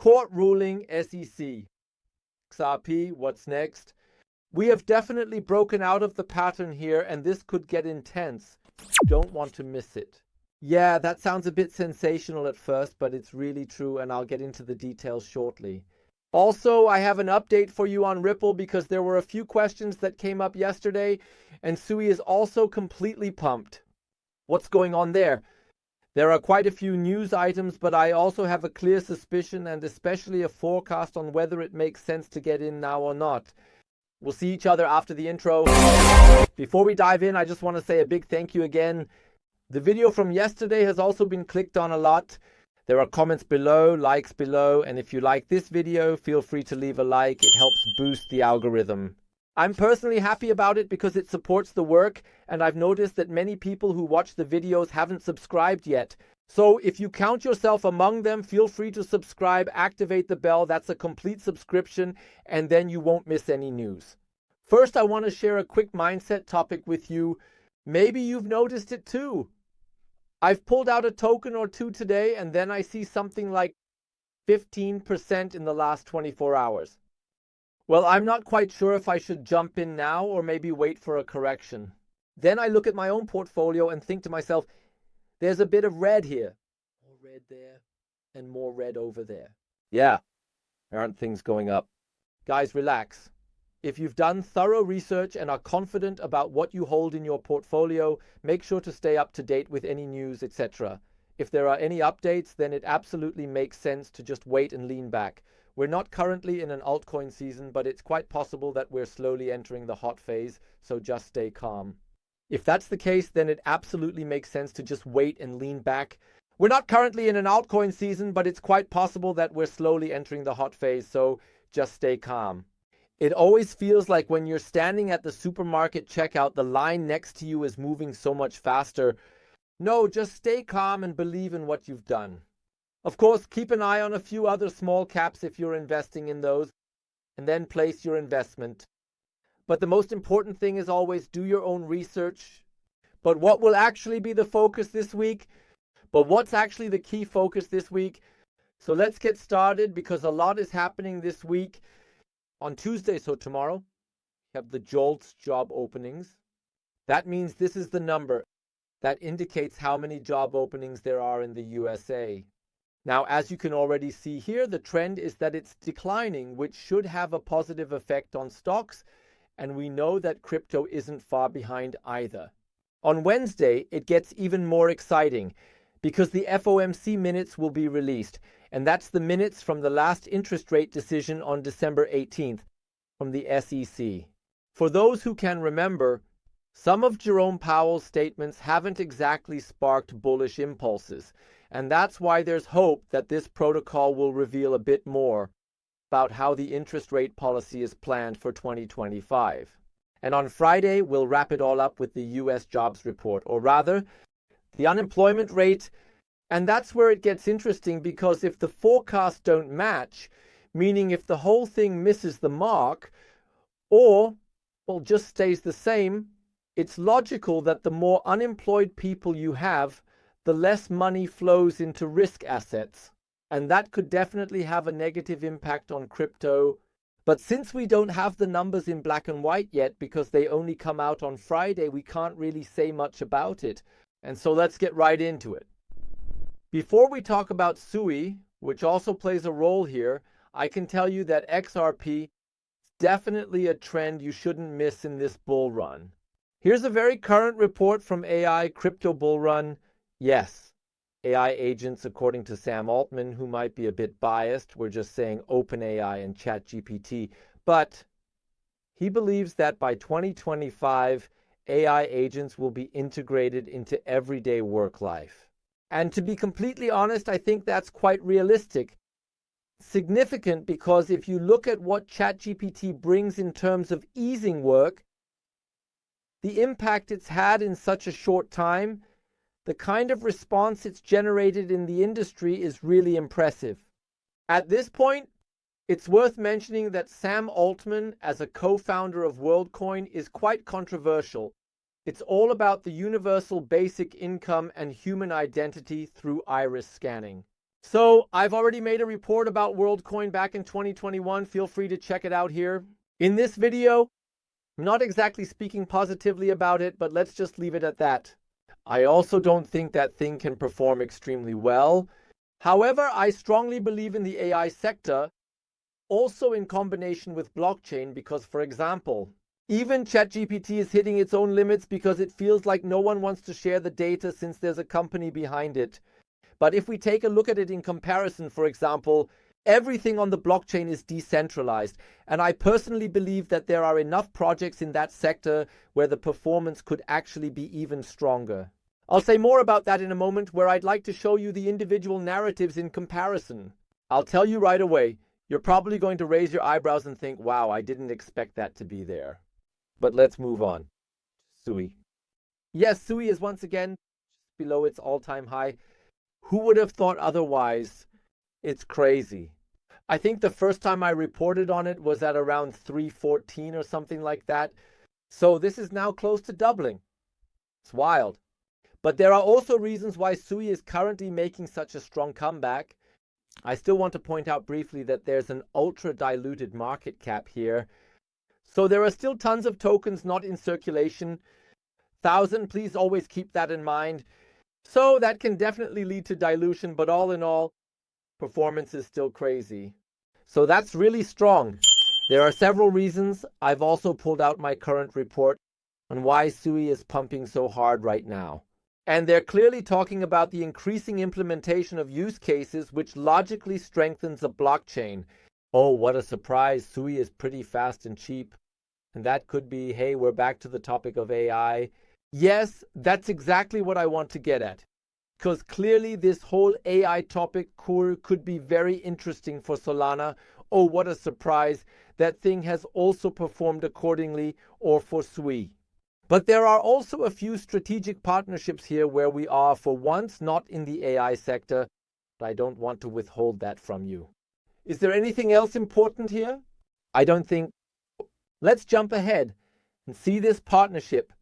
Court ruling SEC. XRP, what's next? We have definitely broken out of the pattern here, and this could get intense. Don't want to miss it. Yeah, that sounds a bit sensational at first, but it's really true, and I'll get into the details shortly. Also, I have an update for you on Ripple because there were a few questions that came up yesterday, and SUI is also completely pumped. What's going on there? There are quite a few news items, but I also have a clear suspicion and especially a forecast on whether it makes sense to get in now or not. We'll see each other after the intro. Before we dive in, I just want to say a big thank you again. The video from yesterday has also been clicked on a lot. There are comments below, likes below, and if you like this video, feel free to leave a like. It helps boost the algorithm. I'm personally happy about it because it supports the work, and I've noticed that many people who watch the videos haven't subscribed yet. So if you count yourself among them, feel free to subscribe, activate the bell. That's a complete subscription, and then you won't miss any news. First, I want to share a quick mindset topic with you. Maybe you've noticed it too. I've pulled out a token or two today, and then I see something like 15% in the last 24 hours. Well, I'm not quite sure if I should jump in now or maybe wait for a correction. Then I look at my own portfolio and think to myself, there's a bit of red here. More red there and more red over there. Yeah, aren't things going up? Guys, relax. If you've done thorough research and are confident about what you hold in your portfolio, make sure to stay up to date with any news, etc. If there are any updates, then it absolutely makes sense to just wait and lean back. We're not currently in an altcoin season, but it's quite possible that we're slowly entering the hot phase, so just stay calm. If that's the case, then it absolutely makes sense to just wait and lean back. We're not currently in an altcoin season, but it's quite possible that we're slowly entering the hot phase, so just stay calm. It always feels like when you're standing at the supermarket checkout, the line next to you is moving so much faster. No, just stay calm and believe in what you've done. Of course, keep an eye on a few other small caps if you're investing in those, and then place your investment. But the most important thing is always do your own research. But what will actually be the focus this week? But what's actually the key focus this week? So let's get started because a lot is happening this week. On Tuesday, so tomorrow, we have the JOLTS job openings. That means this is the number that indicates how many job openings there are in the USA. Now, as you can already see here, the trend is that it's declining, which should have a positive effect on stocks, and we know that crypto isn't far behind either. On Wednesday, it gets even more exciting because the FOMC minutes will be released, and that's the minutes from the last interest rate decision on December 18th from the SEC. For those who can remember, some of Jerome Powell's statements haven't exactly sparked bullish impulses, and that's why there's hope that this protocol will reveal a bit more about how the interest rate policy is planned for 2025. And on Friday, we'll wrap it all up with the US jobs report, or rather, the unemployment rate. And that's where it gets interesting because if the forecasts don't match, meaning if the whole thing misses the mark, or, well, just stays the same, it's logical that the more unemployed people you have, the less money flows into risk assets. And that could definitely have a negative impact on crypto. But since we don't have the numbers in black and white yet because they only come out on Friday, we can't really say much about it. And so let's get right into it. Before we talk about SUI, which also plays a role here, I can tell you that XRP is definitely a trend you shouldn't miss in this bull run. Here's a very current report from AI Crypto Bull Run. Yes, AI agents, according to Sam Altman, who might be a bit biased, we're just saying OpenAI and ChatGPT, but he believes that by 2025, AI agents will be integrated into everyday work life. And to be completely honest, I think that's quite realistic. Significant because if you look at what ChatGPT brings in terms of easing work, the impact it's had in such a short time, the kind of response it's generated in the industry is really impressive. At this point, it's worth mentioning that Sam Altman, as a co-founder of WorldCoin, is quite controversial. It's all about the universal basic income and human identity through iris scanning. So I've already made a report about WorldCoin back in 2021. Feel free to check it out here. In this video, I'm not exactly speaking positively about it, but let's just leave it at that. I also don't think that thing can perform extremely well. However, I strongly believe in the AI sector, also in combination with blockchain, because, for example, even ChatGPT is hitting its own limits because it feels like no one wants to share the data since there's a company behind it. But if we take a look at it in comparison, for example, everything on the blockchain is decentralized. And I personally believe that there are enough projects in that sector where the performance could actually be even stronger. I'll say more about that in a moment, where I'd like to show you the individual narratives in comparison. I'll tell you right away, you're probably going to raise your eyebrows and think, wow, I didn't expect that to be there. But let's move on. SUI. Yes, SUI is once again below its all-time high. Who would have thought otherwise? It's crazy. I think the first time I reported on it was at around 314 or something like that. So this is now close to doubling. It's wild. But there are also reasons why SUI is currently making such a strong comeback. I still want to point out briefly that there's an ultra-diluted market cap here. So there are still tons of tokens not in circulation. 1,000, please always keep that in mind. So that can definitely lead to dilution, but all in all, performance is still crazy. So that's really strong. There are several reasons. I've also pulled out my current report on why SUI is pumping so hard right now. And they're clearly talking about the increasing implementation of use cases which logically strengthens the blockchain. Oh, what a surprise. SUI is pretty fast and cheap. And that could be, hey, we're back to the topic of AI. Yes, that's exactly what I want to get at. Because clearly this whole AI topic could be very interesting for Solana. Oh, what a surprise. That thing has also performed accordingly, or for SUI. But there are also a few strategic partnerships here where we are, for once, not in the AI sector. But I don't want to withhold that from you. Is there anything else important here? I don't think. Let's jump ahead and see this partnership,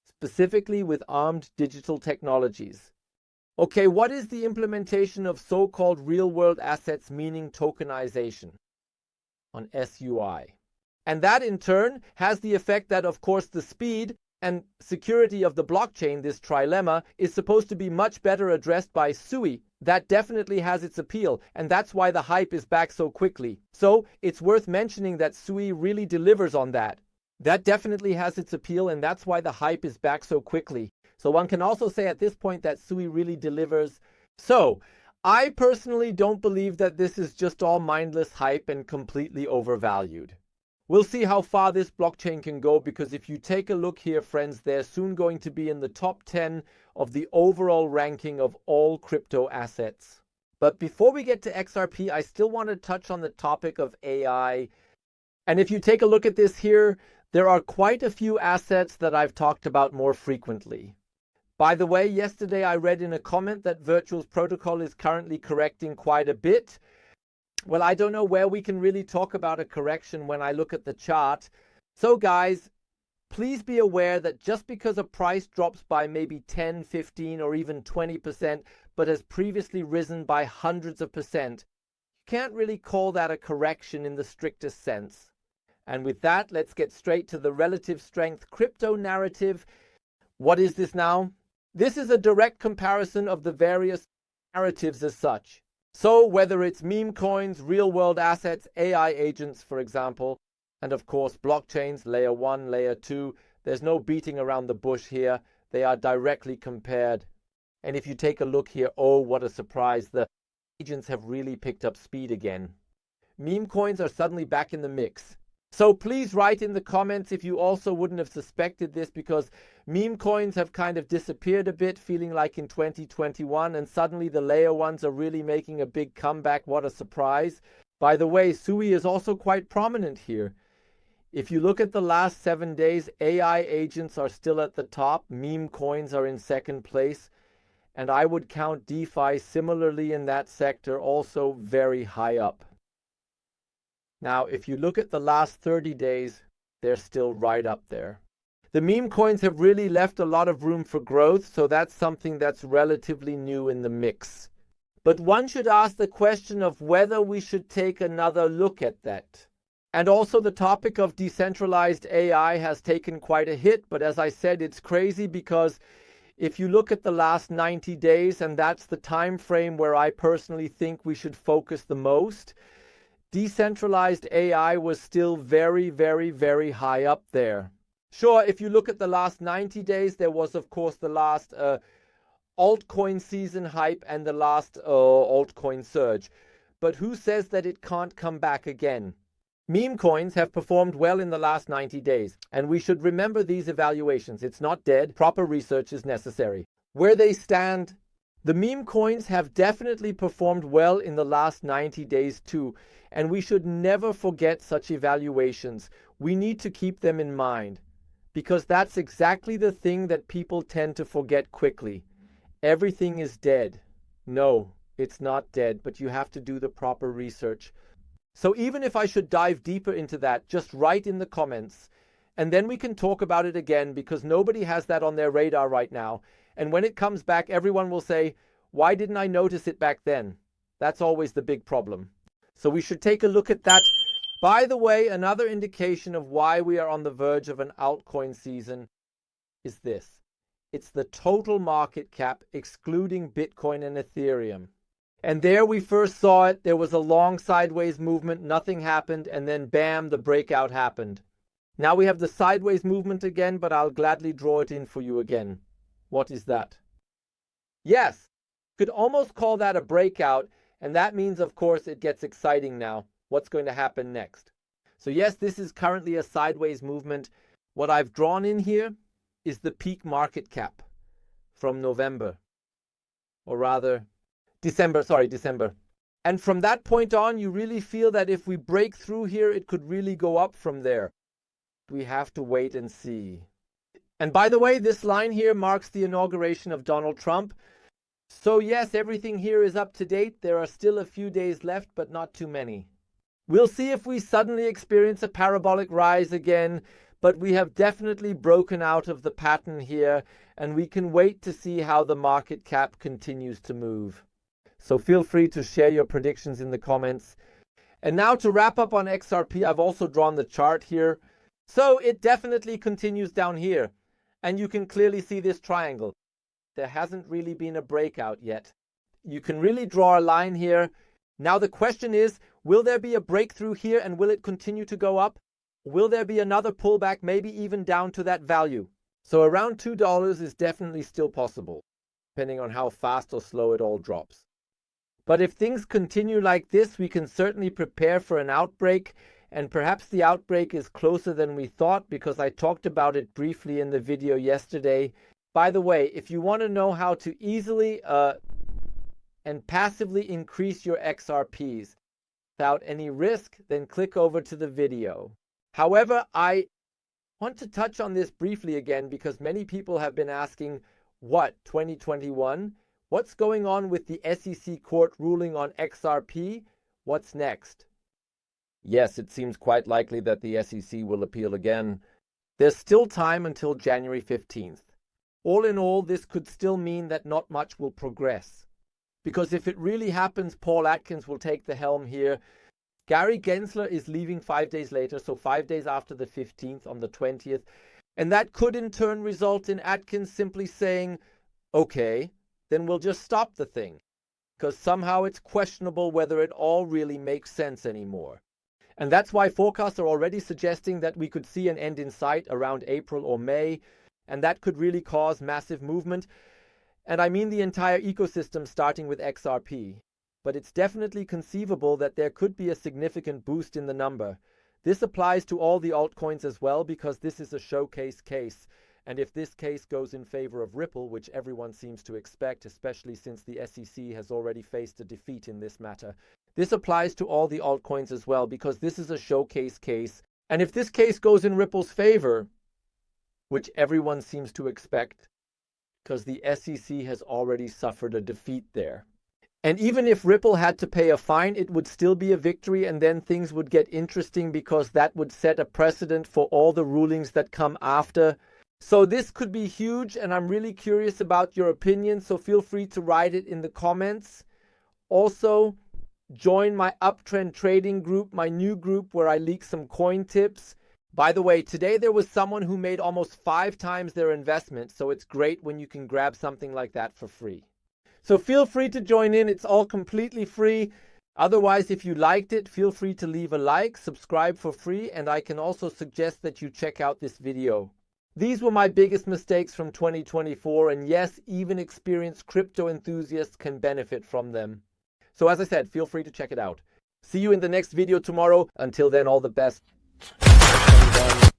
specifically with Armed Digital Technologies. Okay, what is the implementation of so-called real-world assets, meaning tokenization, on SUI? And that in turn has the effect that, of course, the speed and security of the blockchain, this trilemma, is supposed to be much better addressed by SUI. That definitely has its appeal, and that's why the hype is back so quickly. So it's worth mentioning that SUI really delivers on that. That definitely has its appeal, and that's why the hype is back so quickly. So one can also say at this point that SUI really delivers. So I personally don't believe that this is just all mindless hype and completely overvalued. We'll see how far this blockchain can go, because if you take a look here, friends, they're soon going to be in the top 10 of the overall ranking of all crypto assets. But before we get to XRP, I still want to touch on the topic of AI. And if you take a look at this here, there are quite a few assets that I've talked about more frequently. By the way, yesterday I read in a comment that Virtual's protocol is currently correcting quite a bit. Well, I don't know where we can really talk about a correction when I look at the chart. So guys, please be aware that just because a price drops by maybe 10, 15, or even 20%, but has previously risen by hundreds of percent, you can't really call that a correction in the strictest sense. And with that, let's get straight to the relative strength crypto narrative. What is this now? This is a direct comparison of the various narratives as such. So whether it's meme coins, real-world assets, AI agents, for example, and of course blockchains, layer 1, layer 2, there's no beating around the bush here. They are directly compared. And if you take a look here, oh, what a surprise. The agents have really picked up speed again. Meme coins are suddenly back in the mix. So please write in the comments if you also wouldn't have suspected this, because meme coins have kind of disappeared a bit, feeling like in 2021, and suddenly the layer ones are really making a big comeback. What a surprise. By the way, SUI is also quite prominent here. If you look at the last 7 days, AI agents are still at the top, meme coins are in second place, and I would count DeFi similarly in that sector, also very high up. Now, if you look at the last 30 days, they're still right up there. The meme coins have really left a lot of room for growth, so that's something that's relatively new in the mix. But one should ask the question of whether we should take another look at that. And also the topic of decentralized AI has taken quite a hit, but as I said, it's crazy because if you look at the last 90 days, and that's the time frame where I personally think we should focus the most, decentralized AI was still very, very, very high up there. Sure, if you look at the last 90 days, there was, of course, the last altcoin season hype and the last altcoin surge. But who says that it can't come back again? Meme coins have performed well in the last 90 days, and we should remember these evaluations. It's not dead. Proper research is necessary. Where they stand, the meme coins have definitely performed well in the last 90 days too, and we should never forget such evaluations. We need to keep them in mind, because that's exactly the thing that people tend to forget quickly. Everything is dead. No, it's not dead, but you have to do the proper research. So even if I should dive deeper into that, just write in the comments, and then we can talk about it again, because nobody has that on their radar right now. And when it comes back, everyone will say, why didn't I notice it back then? That's always the big problem. So we should take a look at that. By the way, another indication of why we are on the verge of an altcoin season is this. It's the total market cap, excluding Bitcoin and Ethereum. And there we first saw it. There was a long sideways movement. Nothing happened. And then bam, the breakout happened. Now we have the sideways movement again, but I'll gladly draw it in for you again. What is that? Yes, could almost call that a breakout. And that means, of course, it gets exciting now. What's going to happen next? So yes, this is currently a sideways movement. What I've drawn in here is the peak market cap from November. Or rather, December. And from that point on, you really feel that if we break through here, it could really go up from there. We have to wait and see. And by the way, this line here marks the inauguration of Donald Trump. So yes, everything here is up to date. There are still a few days left, but not too many. We'll see if we suddenly experience a parabolic rise again, but we have definitely broken out of the pattern here, and we can wait to see how the market cap continues to move. So feel free to share your predictions in the comments. And now to wrap up on XRP, I've also drawn the chart here. So it definitely continues down here. And you can clearly see this triangle. There hasn't really been a breakout yet. You can really draw a line here. Now the question is, will there be a breakthrough here and will it continue to go up? Will there be another pullback, maybe even down to that value? So around $2 is definitely still possible, depending on how fast or slow it all drops. But if things continue like this, we can certainly prepare for an outbreak, and perhaps the outbreak is closer than we thought, because I talked about it briefly in the video yesterday. By the way, if you want to know how to easily and passively increase your XRPs without any risk, then click over to the video. However, I want to touch on this briefly again, because many people have been asking, what, 2021? What's going on with the SEC court ruling on XRP? What's next? Yes, it seems quite likely that the SEC will appeal again. There's still time until January 15th. All in all, this could still mean that not much will progress. Because if it really happens, Paul Atkins will take the helm here. Gary Gensler is leaving 5 days later, so 5 days after the 15th, on the 20th. And that could in turn result in Atkins simply saying, okay, then we'll just stop the thing. Because somehow it's questionable whether it all really makes sense anymore. And that's why forecasts are already suggesting that we could see an end in sight around April or May. And that could really cause massive movement. And I mean the entire ecosystem, starting with XRP. But it's definitely conceivable that there could be a significant boost in the number. This applies to all the altcoins as well, because this is a showcase case. And if this case goes in favor of Ripple, which everyone seems to expect, especially since the SEC has already faced a defeat in this matter, this applies to all the altcoins as well, because this is a showcase case. And if this case goes in Ripple's favor, which everyone seems to expect, because the SEC has already suffered a defeat there. And even if Ripple had to pay a fine, it would still be a victory, and then things would get interesting, because that would set a precedent for all the rulings that come after. So this could be huge, and I'm really curious about your opinion, so feel free to write it in the comments. Also, join my Uptrend Trading group, my new group where I leak some coin tips. By the way, today there was someone who made almost 5 times their investment, so it's great when you can grab something like that for free. So feel free to join in. It's all completely free. Otherwise, if you liked it, feel free to leave a like, subscribe for free, and I can also suggest that you check out this video. These were my biggest mistakes from 2024, and yes, even experienced crypto enthusiasts can benefit from them. So as I said, feel free to check it out. See you in the next video tomorrow. Until then, all the best.